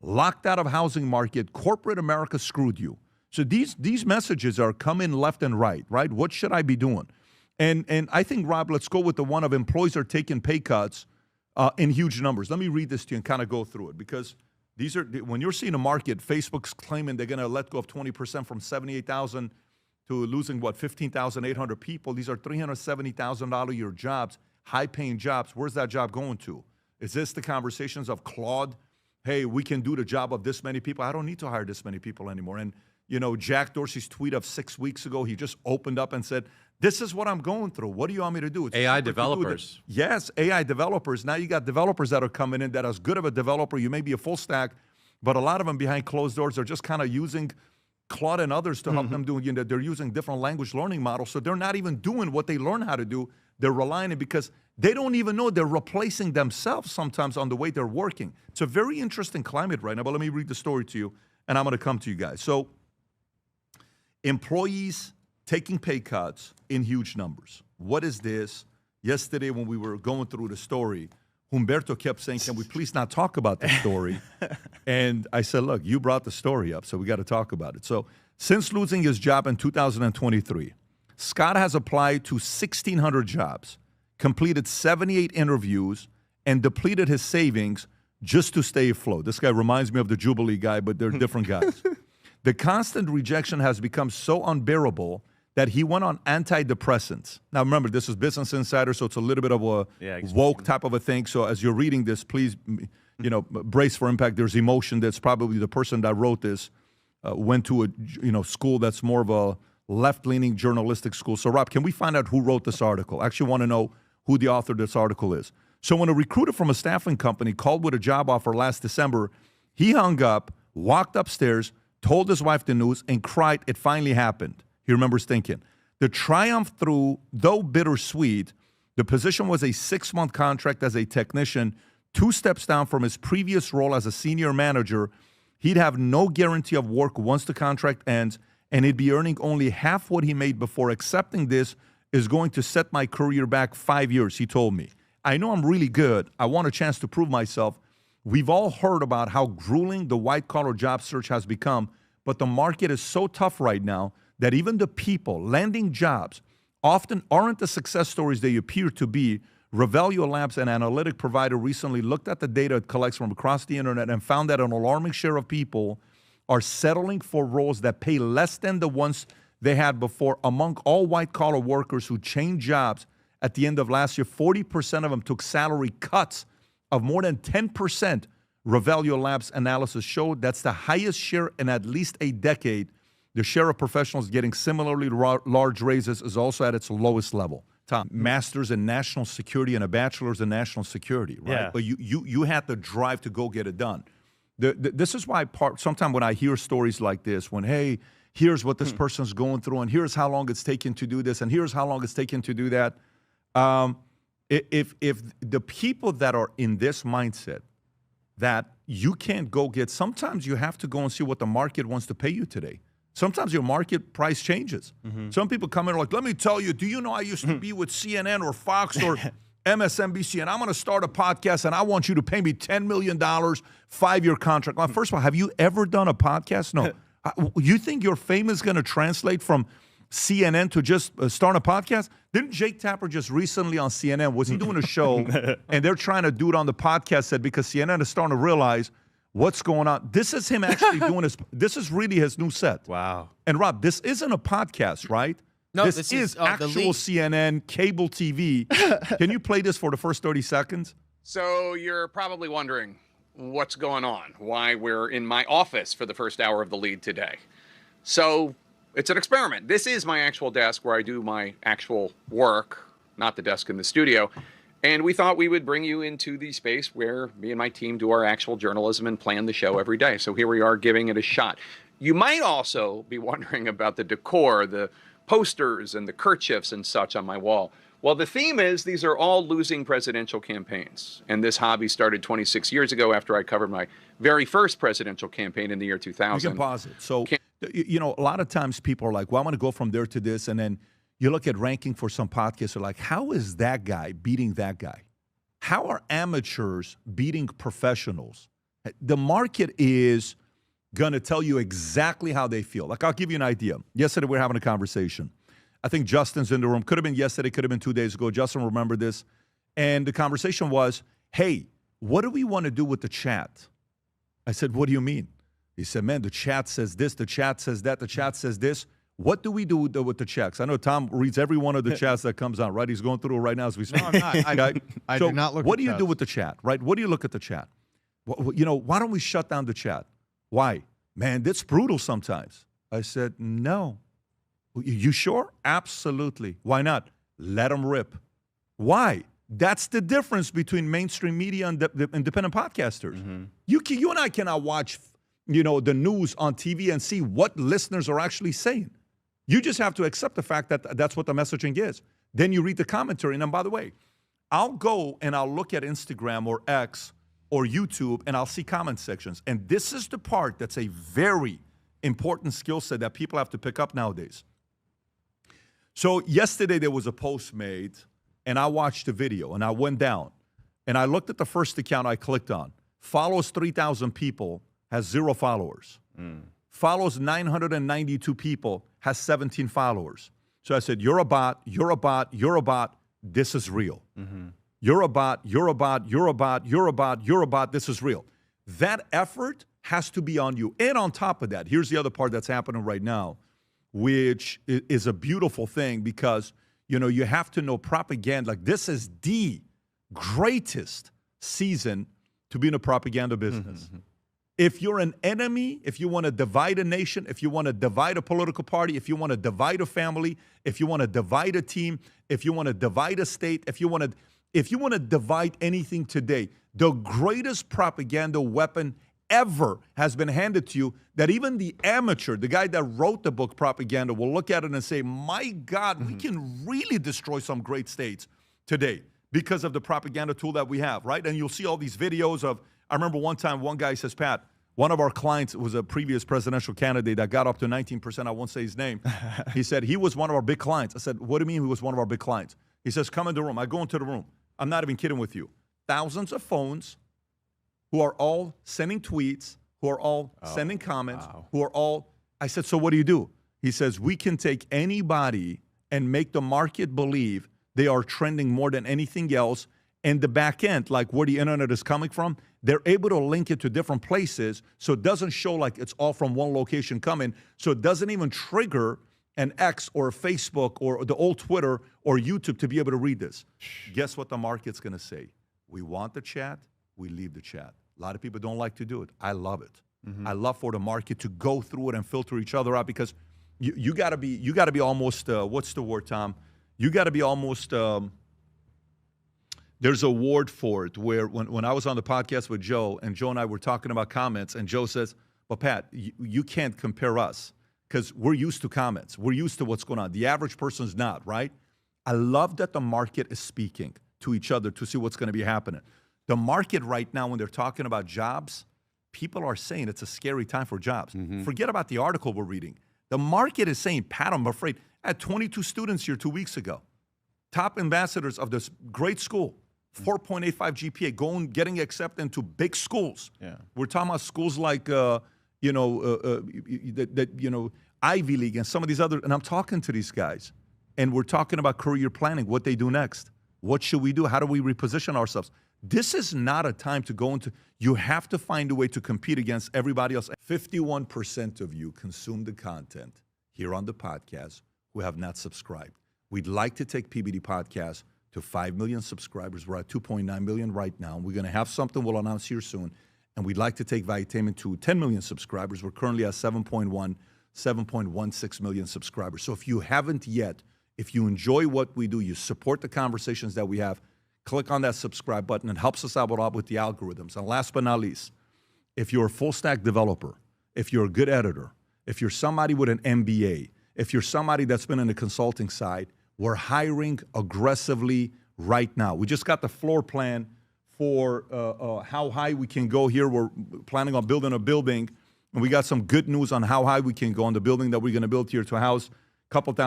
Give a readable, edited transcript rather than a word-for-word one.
locked out of housing market, corporate America screwed you. So these messages are coming left and right? What should I be doing? And I think, Rob, let's go with the one of employees are taking pay cuts in huge numbers. Let me read this to you and kind of go through it, because these are, when you're seeing a market, Facebook's claiming they're going to let go of 20% from 78,000 to losing, 15,800 people. These are $370,000 a year jobs, high-paying jobs. Where's that job going to? Is this the conversations of Claude? Hey, we can do the job of this many people. I don't need to hire this many people anymore. And, Jack Dorsey's tweet of 6 weeks ago, he just opened up and said, this is what I'm going through. What do you want me to do? It's AI developers. Yes, AI developers. Now you got developers that are coming in that are as good of a developer. You may be a full stack, but a lot of them behind closed doors are just kind of using Claude and others to help them do. They're using different language learning models, so they're not even doing what they learn how to do. They're relying on it because they don't even know they're replacing themselves sometimes on the way they're working. It's a very interesting climate right now, but let me read the story to you, and I'm going to come to you guys. So employees taking pay cuts in huge numbers. What is this? Yesterday when we were going through the story, Humberto kept saying, can we please not talk about the story? And I said, look, you brought the story up, so we got to talk about it. So since losing his job in 2023, Scott has applied to 1,600 jobs, completed 78 interviews, and depleted his savings just to stay afloat. This guy reminds me of the Jubilee guy, but they're different guys. The constant rejection has become so unbearable that he went on antidepressants. Now, remember, this is Business Insider, so it's a little bit of a woke type of a thing. So as you're reading this, please, brace for impact. There's emotion. That's probably the person that wrote this went to a school that's more of a left-leaning journalistic school. So, Rob, can we find out who wrote this article? I actually want to know who the author of this article is. So when a recruiter from a staffing company called with a job offer last December, he hung up, walked upstairs, told his wife the news, and cried. It finally happened. He remembers thinking. The triumph through, though bittersweet, the position was a 6-month contract as a technician, 2 steps down from his previous role as a senior manager. He'd have no guarantee of work once the contract ends, and he'd be earning only half what he made before. Accepting this is going to set my career back 5 years, he told me. I know I'm really good. I want a chance to prove myself. We've all heard about how grueling the white-collar job search has become, but the market is so tough right now that even the people landing jobs often aren't the success stories they appear to be. Revelio Labs, an analytic provider, recently looked at the data it collects from across the internet and found that an alarming share of people are settling for roles that pay less than the ones they had before. Among all white-collar workers who changed jobs at the end of last year, 40% of them took salary cuts of more than 10%. Revelio Labs analysis showed that's the highest share in at least a decade. The share of professionals getting similarly large raises is also at its lowest level. Tom, master's in national security and a bachelor's in national security, right? Yeah. But you had the drive to go get it done. This is why sometimes when I hear stories like this, when, hey, here's what this person's going through, and here's how long it's taken to do this, and here's how long it's taken to do that. If the people that are in this mindset that you can't go get, sometimes you have to go and see what the market wants to pay you today. Sometimes your market price changes. Some people come in and are like, let me tell you, do you know I used to be with CNN or Fox or MSNBC, and I'm going to start a podcast, and I want you to pay me $10 million, 5-year contract. Well, first of all, have you ever done a podcast? No. You think your fame is going to translate from CNN to just start a podcast? Didn't Jake Tapper just recently on CNN, was he doing a show, and they're trying to do it on the podcast set because CNN is starting to realize what's going on? This is him actually doing this is really his new set. Wow. And Rob, this isn't a podcast, right? No, this is actual CNN, cable TV. Can you play this for the first 30 seconds? So you're probably wondering what's going on, why we're in my office for the first hour of the lead today. So it's an experiment. This is my actual desk where I do my actual work, not the desk in the studio. And we thought we would bring you into the space where me and my team do our actual journalism and plan the show every day. So here we are giving it a shot. You might also be wondering about the decor, the posters and the kerchiefs and such on my wall. Well, the theme is these are all losing presidential campaigns. And this hobby started 26 years ago after I covered my very first presidential campaign in the year 2000. You can pause it. So, a lot of times people are like, well, I'm going to go from there to this. And then you look at ranking for some podcasts, you're like, how is that guy beating that guy? How are amateurs beating professionals? The market is going to tell you exactly how they feel. Like, I'll give you an idea. Yesterday, we were having a conversation. I think Justin's in the room. Could have been yesterday, could have been 2 days ago. Justin remembered this. And the conversation was, hey, what do we want to do with the chat? I said, what do you mean? He said, man, the chat says this, the chat says that, the chat says this. What do we do with the checks? I know Tom reads every one of the chats that comes out, right? He's going through it right now as we speak. No, I'm not. I So do not look what at do you chats. do with the chat, right? What do you look at the chat? Why don't we shut down the chat? Why? Man, that's brutal sometimes. I said, no. You sure? Absolutely. Why not? Let them rip. Why? That's the difference between mainstream media and the independent podcasters. Mm-hmm. You and I cannot watch, the news on TV and see what listeners are actually saying. You just have to accept the fact that that's what the messaging is. Then you read the commentary. And then, by the way, I'll go and I'll look at Instagram or X or YouTube and I'll see comment sections. And this is the part that's a very important skill set that people have to pick up nowadays. So yesterday there was a post made and I watched the video and I went down and I looked at the first account I clicked on. Follows 3,000 people, has 0 followers. Follows 992 people, has 17 followers. So I said, you're a bot, you're a bot, you're a bot. This is real. You're a bot, you're a bot, you're a bot, you're a bot, you're a bot. This is real. That effort has to be on you. And on top of that, here's the other part that's happening right now, which is a beautiful thing because, you have to know propaganda. Like, this is the greatest season to be in a propaganda business. If you're an enemy, if you want to divide a nation, if you want to divide a political party, if you want to divide a family, if you want to divide a team, if you want to divide a state, if you want to divide anything today, the greatest propaganda weapon ever has been handed to you that even the amateur, the guy that wrote the book Propaganda, will look at it and say, my God, we can really destroy some great states today because of the propaganda tool that we have, right? And you'll see all these videos of, I remember one time one guy says, Pat, one of our clients was a previous presidential candidate that got up to 19%. I won't say his name. He said, he was one of our big clients. I said, what do you mean he was one of our big clients? He says, come in the room. I go into the room. I'm not even kidding with you. Thousands of phones who are all sending tweets, who are all sending comments, who are all, I said, so what do? He says, we can take anybody and make the market believe they are trending more than anything else. And the back end, like where the internet is coming from, they're able to link it to different places so it doesn't show like it's all from one location coming. So it doesn't even trigger an X or a Facebook or the old Twitter or YouTube to be able to read this. Guess what the market's going to say? We want the chat. We leave the chat. A lot of people don't like to do it. I love it. I love for the market to go through it and filter each other out because you got to be almost what's the word, Tom? You got to be almost there's a word for it where when I was on the podcast with Joe and Joe and I were talking about comments and Joe says, well, Pat, you can't compare us because we're used to comments. We're used to what's going on. The average person's not, right? I love that the market is speaking to each other to see what's going to be happening. The market right now, when they're talking about jobs, people are saying it's a scary time for jobs. Forget about the article we're reading. The market is saying, Pat, I'm afraid. I had 22 students here 2 weeks ago. Top ambassadors of this great school, 4.85 GPA, getting accepted into big schools. Yeah. We're talking about schools like, Ivy League and some of these other, and I'm talking to these guys. And we're talking about career planning, what they do next. What should we do? How do we reposition ourselves? This is not a time to go into, you have to find a way to compete against everybody else. 51% of you consume the content here on the podcast who have not subscribed. We'd like to take PBD Podcast to 5 million subscribers. We're at 2.9 million right now. We're going to have something we'll announce here soon. And we'd like to take Valuetainment to 10 million subscribers. We're currently at 7.16 million subscribers. So if you haven't yet, if you enjoy what we do, you support the conversations that we have, click on that subscribe button. It helps us out a lot with the algorithms. And last but not least, if you're a full stack developer, if you're a good editor, if you're somebody with an MBA, if you're somebody that's been in the consulting side, we're hiring aggressively right now. We just got the floor plan for how high we can go here. We're planning on building a building, and we got some good news on how high we can go on the building that we're going to build here to house a couple thousand